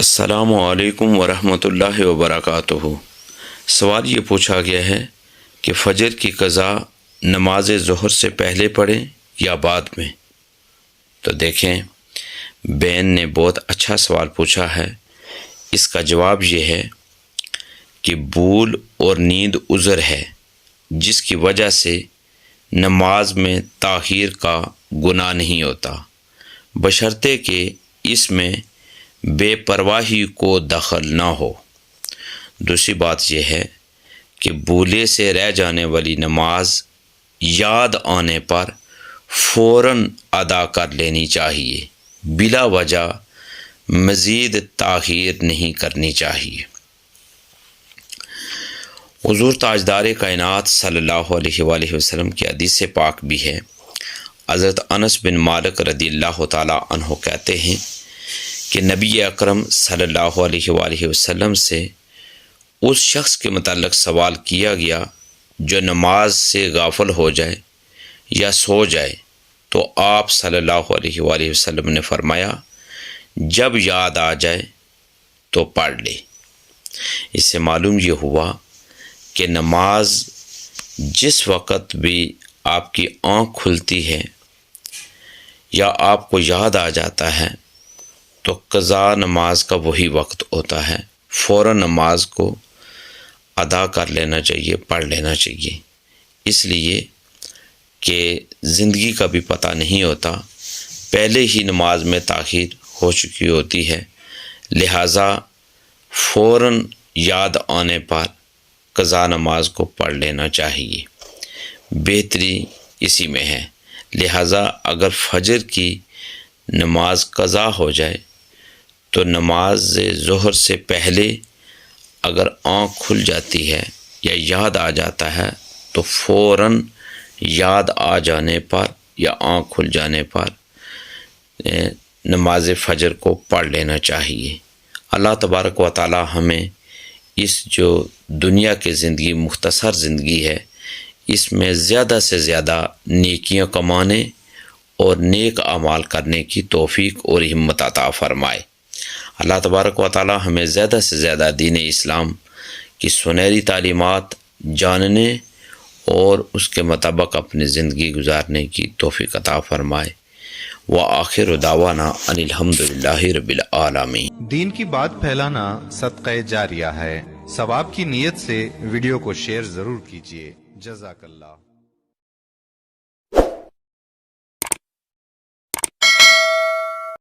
السلام علیکم ورحمۃ اللہ وبرکاتہ۔ سوال یہ پوچھا گیا ہے کہ فجر کی قضا نماز ظہر سے پہلے پڑھیں یا بعد میں؟ تو دیکھیں، بین نے بہت اچھا سوال پوچھا ہے۔ اس کا جواب یہ ہے کہ بھول اور نیند عذر ہے جس کی وجہ سے نماز میں تاخیر کا گناہ نہیں ہوتا، بشرطے کہ اس میں بے پرواہی کو دخل نہ ہو۔ دوسری بات یہ ہے کہ بھولے سے رہ جانے والی نماز یاد آنے پر فوراً ادا کر لینی چاہیے، بلا وجہ مزید تاخیر نہیں کرنی چاہیے۔ حضور تاجدار کائنات صلی اللہ علیہ وآلہ وسلم کی حدیث پاک بھی ہے۔ حضرت انس بن مالک رضی اللہ تعالی عنہ کہتے ہیں کہ نبی اکرم صلی اللہ علیہ وآلہ وسلم سے اس شخص کے متعلق سوال کیا گیا جو نماز سے غافل ہو جائے یا سو جائے، تو آپ صلی اللہ علیہ وآلہ وسلم نے فرمایا، جب یاد آ جائے تو پڑھ لے۔ اس سے معلوم یہ ہوا کہ نماز جس وقت بھی آپ کی آنکھ کھلتی ہے یا آپ کو یاد آ جاتا ہے تو قضا نماز کا وہی وقت ہوتا ہے، فوراً نماز کو ادا کر لینا چاہیے، پڑھ لینا چاہیے، اس لیے کہ زندگی کا بھی پتہ نہیں ہوتا، پہلے ہی نماز میں تاخیر ہو چکی ہوتی ہے، لہٰذا فوراً یاد آنے پر قضا نماز کو پڑھ لینا چاہیے، بہتری اسی میں ہے۔ لہٰذا اگر فجر کی نماز قضا ہو جائے تو نماز ظہر سے پہلے اگر آنکھ کھل جاتی ہے یا یاد آ جاتا ہے تو فوراً یاد آ جانے پر یا آنکھ کھل جانے پر نماز فجر کو پڑھ لینا چاہیے۔ اللہ تبارک و تعالی ہمیں اس جو دنیا کی زندگی مختصر زندگی ہے، اس میں زیادہ سے زیادہ نیکیاں کمانے اور نیک اعمال کرنے کی توفیق اور ہمت عطا فرمائے۔ اللہ تبارک و تعالی ہمیں زیادہ سے زیادہ دین اسلام کی سنہری تعلیمات جاننے اور اس کے مطابق اپنی زندگی گزارنے کی توفیق عطا فرمائے۔ وآخر دعوانا ان الحمدللہ رب العالمین۔ دین کی بات پھیلانا صدقہ جاریہ ہے، ثواب کی نیت سے ویڈیو کو شیئر ضرور کیجیے۔ جزاک اللہ۔